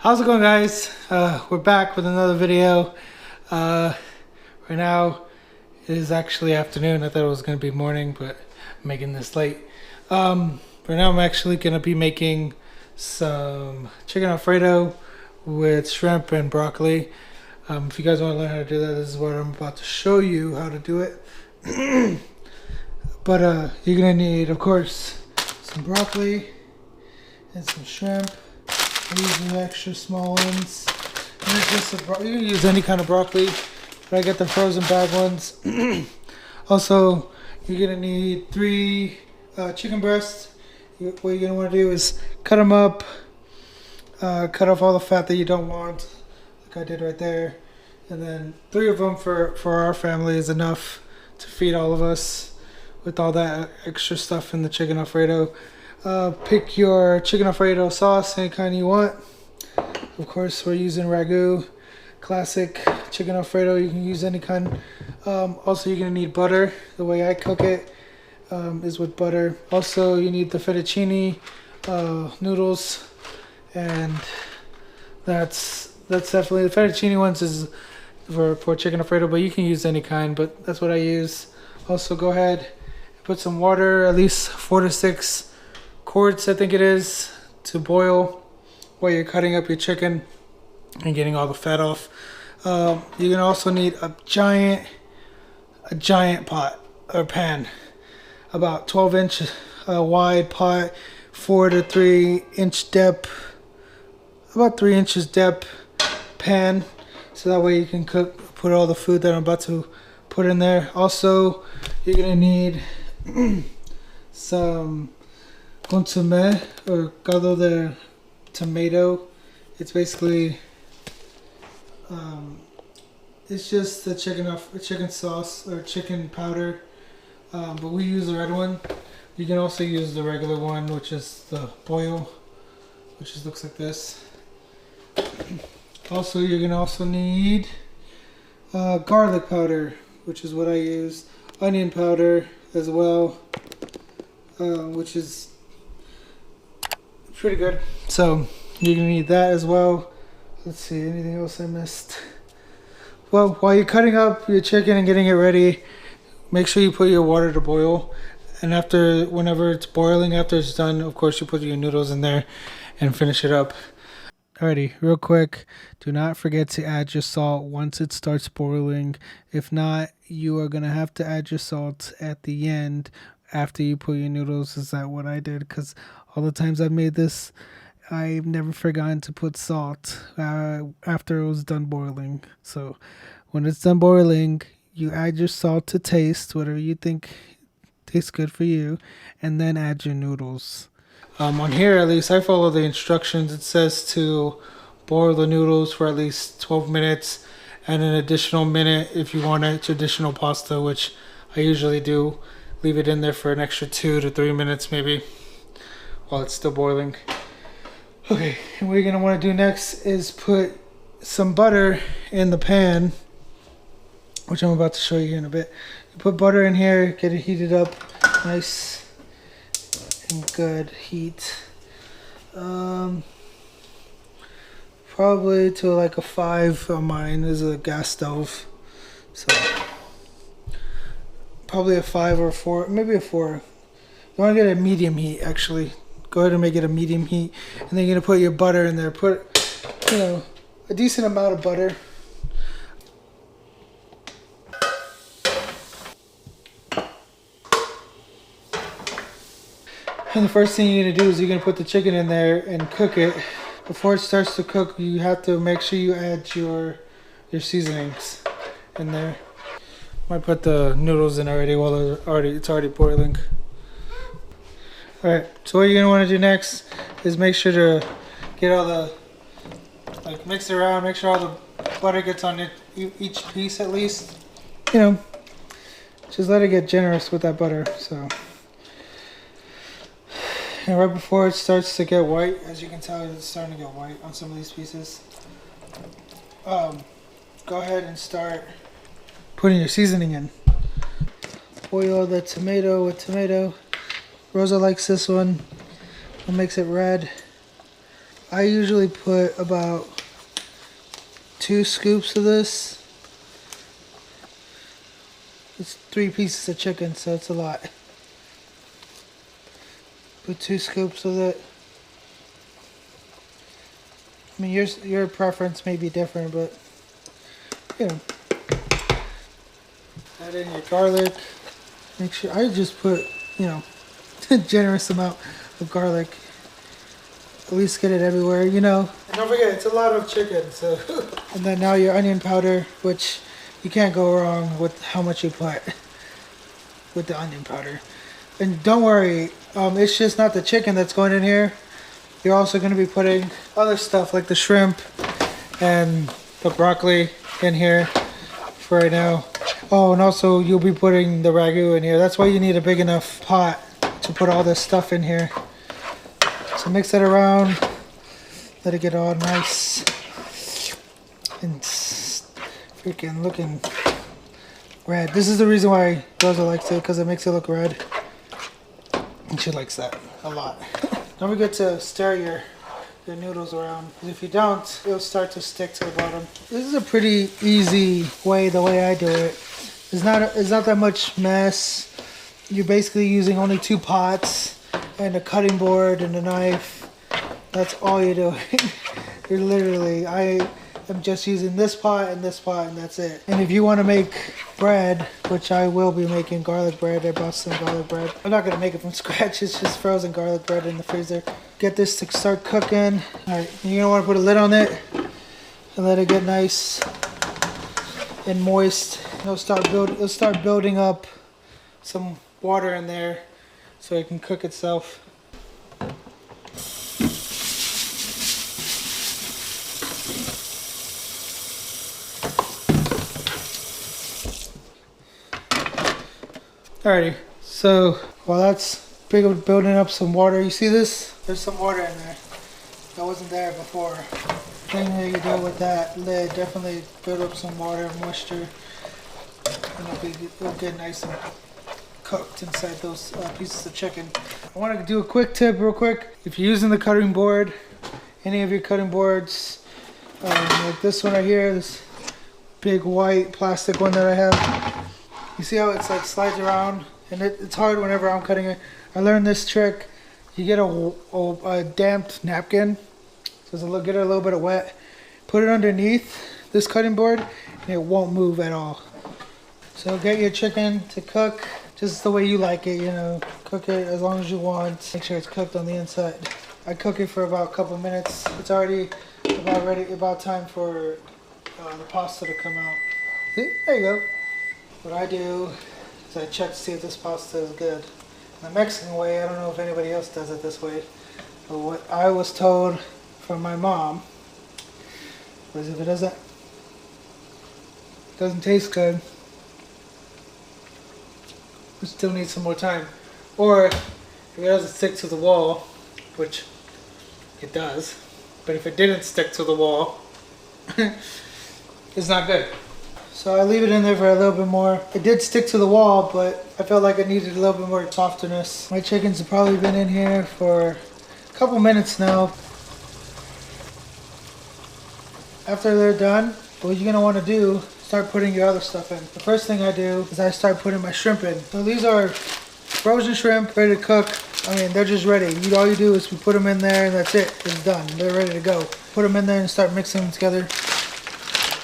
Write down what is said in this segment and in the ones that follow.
How's it going, guys? We're back with another video. Right now it is actually afternoon. I thought it was going to be morning, but I'm making this late. Right now I'm actually going to be making some chicken Alfredo with shrimp and broccoli. If you guys want to learn how to do that, this is what I'm about to show you how to do it. But you're going to need, of course, some broccoli and some shrimp. I'm using extra small ones. And it's just you can use any kind of broccoli, but I get the frozen bag ones. Also, you're gonna need 3 chicken breasts. What you're gonna want to do is cut them up, cut off all the fat that you don't want, like I did right there. And then 3 of them for our family is enough to feed all of us with all that extra stuff in the chicken Alfredo. Pick your chicken Alfredo sauce, any kind you want. Of course, we're using Ragu, classic chicken Alfredo. You can use any kind. Also, you're gonna need butter. The way I cook it is with butter. Also, you need the fettuccine noodles, and that's definitely the fettuccine ones is for chicken Alfredo, but you can use any kind. But that's what I use. Also, go ahead and put some water, at least 4 to 6 quarts, I think it is, to boil while you're cutting up your chicken and getting all the fat off. You're gonna also need a giant pot or pan, about 12-inch wide pot, 4 to 3 inch depth, about 3 inches depth pan, so that way you can put all the food that I'm about to put in there. Also, you're gonna need some consommé or caldo de tomato. It's basically it's just the chicken sauce or chicken powder, but we use the red one. You can also use the regular one, which is the boil, which just looks like this. Also, you're gonna also need garlic powder, which is what I use, onion powder as well, which is pretty good. So you're gonna need that as well. Let's see, anything else I missed? Well, while you're cutting up your chicken and getting it ready, make sure you put your water to boil. And whenever it's boiling, after it's done, of course, you put your noodles in there and finish it up. Alrighty, real quick, do not forget to add your salt once it starts boiling. If not, you are gonna have to add your salt at the end after you put your noodles. Is that what I did? Because all the times I've made this, I've never forgotten to put salt after it was done boiling. So when it's done boiling, you add your salt to taste, whatever you think tastes good for you, and then add your noodles. On here, at least, I follow the instructions. It says to boil the noodles for at least 12 minutes and an additional minute if you want a traditional pasta, which I usually do. Leave it in there for an extra 2 to 3 minutes maybe while it's still boiling. Okay, and what you're going to want to do next is put some butter in the pan, which I'm about to show you here in a bit. You put butter in here, get it heated up nice and good heat. Probably to like a 5 on mine. Is a gas stove. So probably a 5 or a 4, maybe a 4. You want to get a medium heat, actually. Go ahead and make it a medium heat, and then you're gonna put your butter in there. Put, a decent amount of butter. And the first thing you're gonna do is you're gonna put the chicken in there and cook it. Before it starts to cook, you have to make sure you add your seasonings in there. Might put the noodles in already while it's already boiling. Alright, so what you're going to want to do next is make sure to get all the, mix it around, make sure all the butter gets on it, each piece at least. Just let it get generous with that butter. So, and right before it starts to get white, as you can tell, it's starting to get white on some of these pieces. Go ahead and start putting your seasoning in. Boil the tomato with tomato. Rosa likes this one. It makes it red. I usually put about 2 scoops of this. It's 3 pieces of chicken, so it's a lot. Put 2 scoops of it. I mean, your preference may be different, but you know. Add in your garlic. Make sure I just put, you know, a generous amount of garlic. At least get it everywhere, you know. And don't forget, it's a lot of chicken, so. And then now your onion powder, which you can't go wrong with how much you put with the onion powder. And don't worry, it's just not the chicken that's going in here. You're also going to be putting other stuff like the shrimp and the broccoli in here for right now. Oh, and also you'll be putting the ragu in here. That's why you need a big enough pot to put all this stuff in here. So mix it around, let it get all nice and freaking looking red. This is the reason why Rosa likes it, because it makes it look red. And she likes that a lot. Don't forget to stir your noodles around, because if you don't, it'll start to stick to the bottom. This is a pretty easy way, the way I do it. It's not that much mess. You're basically using only 2 pots and a cutting board and a knife. That's all you're doing. You're literally, I am just using this pot, and that's it. And if you want to make bread, which I will be making garlic bread, I bought some garlic bread. I'm not going to make it from scratch, it's just frozen garlic bread in the freezer. Get this to start cooking. Alright, you're going to want to put a lid on it and let it get nice and moist. It'll start building up some water in there so it can cook itself. Alrighty, so while that's building up some water, you see this? There's some water in there that wasn't there before. Thing that you do with that lid, definitely build up some water and moisture, and it'll get nice and cooked inside those pieces of chicken. I want to do a quick tip real quick. If you're using the cutting board, any of your cutting boards, like this one right here, this big white plastic one that I have, you see how it's like slides around, and it's hard whenever I'm cutting it. I learned this trick. You get a damped napkin, so get it a little bit of wet, put it underneath this cutting board, and it won't move at all. So get your chicken to cook just the way you like it, you know, cook it as long as you want. Make sure it's cooked on the inside. I cook it for about a couple minutes. It's already about time for the pasta to come out. See, there you go. What I do is I check to see if this pasta is good. The Mexican way, I don't know if anybody else does it this way, but what I was told from my mom was if it doesn't taste good, we still need some more time. Or if it doesn't stick to the wall, which it does, but if it didn't stick to the wall, it's not good. So I leave it in there for a little bit more. It did stick to the wall, but I felt like it needed a little bit more softness. My chickens have probably been in here for a couple minutes now. After they're done, what you're gonna wanna do, start putting your other stuff in. The first thing I do is I start putting my shrimp in. So these are frozen shrimp, ready to cook. I mean, they're just ready. All you do is we put them in there and that's it. It's done. They're ready to go. Put them in there and start mixing them together.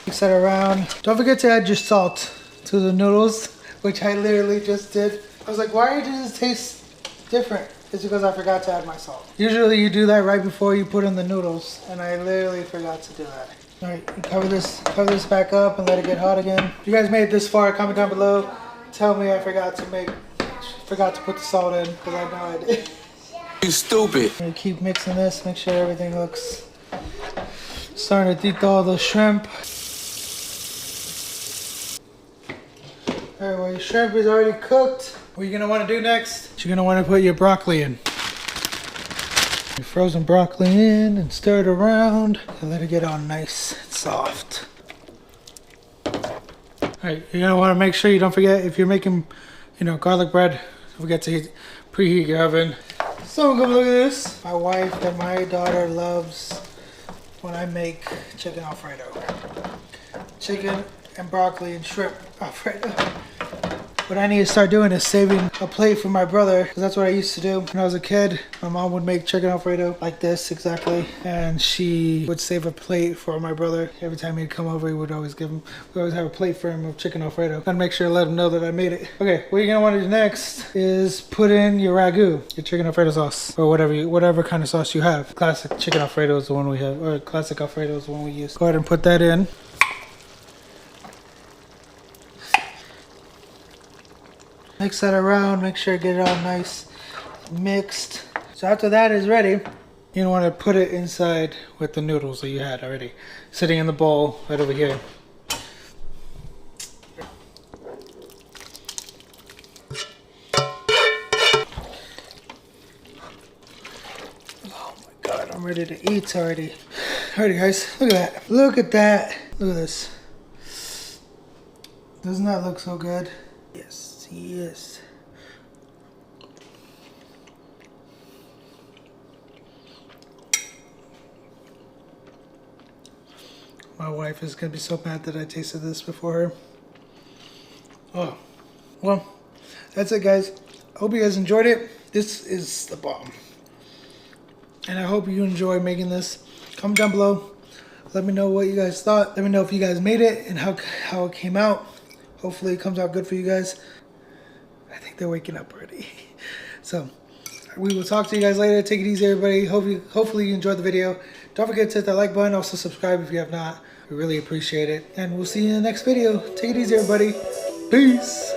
Mix that around. Don't forget to add your salt to the noodles, which I literally just did. I was like, why does it taste different? It's because I forgot to add my salt. Usually you do that right before you put in the noodles, and I literally forgot to do that. All right, cover this back up and let it get hot again. If you guys made it this far, comment down below. Tell me I forgot to put the salt in, because I know I did. You stupid. I'm gonna keep mixing this, make sure everything looks starting to eat all the shrimp. Alright, well your shrimp is already cooked. What you're gonna want to do next, you're gonna want to put your broccoli in. Your frozen broccoli in and stir it around and let it get all nice and soft. Alright, you're gonna want to make sure you don't forget, if you're making, garlic bread, don't forget to preheat your oven. So come look at this. My wife and my daughter loves when I make chicken Alfredo. Chicken and broccoli and shrimp Alfredo. What I need to start doing is saving a plate for my brother, because that's what I used to do when I was a kid. My mom would make chicken Alfredo like this exactly, and she would save a plate for my brother. Every time he'd come over, we would always have a plate for him of chicken Alfredo. Gotta make sure to let him know that I made it. Okay, what you're gonna want to do next is put in your ragu, your chicken Alfredo sauce, or whatever kind of sauce you have. Classic chicken Alfredo is the one we have, or classic Alfredo is the one we use. Go ahead and put that in. Mix that around, make sure to get it all nice mixed. So after that is ready, you want to put it inside with the noodles that you had already sitting in the bowl right over here. Oh my God, I'm ready to eat already. Alrighty guys, look at that. Look at that. Look at this. Doesn't that look so good? Yes. Yes. My wife is gonna be so mad that I tasted this before her. Oh, well, that's it guys. Hope you guys enjoyed it. This is the bomb. And I hope you enjoy making this. Comment down below. Let me know what you guys thought. Let me know if you guys made it and how it came out. Hopefully it comes out good for you guys. I think they're waking up already. So we will talk to you guys later. Take it easy, everybody. Hopefully you enjoyed the video. Don't forget to hit that like button. Also subscribe if you have not. We really appreciate it. And we'll see you in the next video. Take it easy, everybody. Peace.